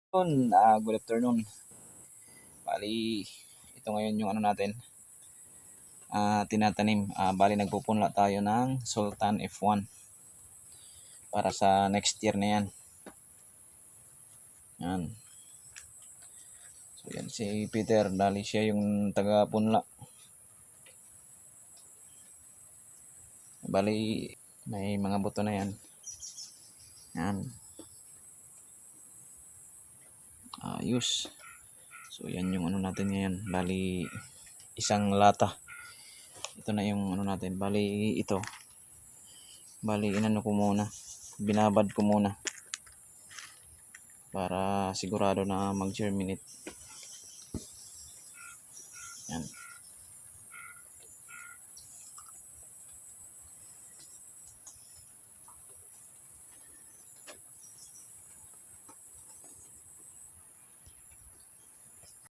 Good afternoon. Bali, ito ngayon yung ano natin, tinatanim. Bali, nagpupunla tayo ng Sultan F1 para sa next year na yan. Yan. So, yan si Peter. Dali siya yung taga-punla. Bali, may mga buto na yan. Yan. Ayos. So, yan yung ano natin ngayon. Bali, isang lata. Ito na yung ano natin. Bali, ito. Bali, inano ko muna. Binabad ko muna. Para sigurado na mag-germinate. Yan.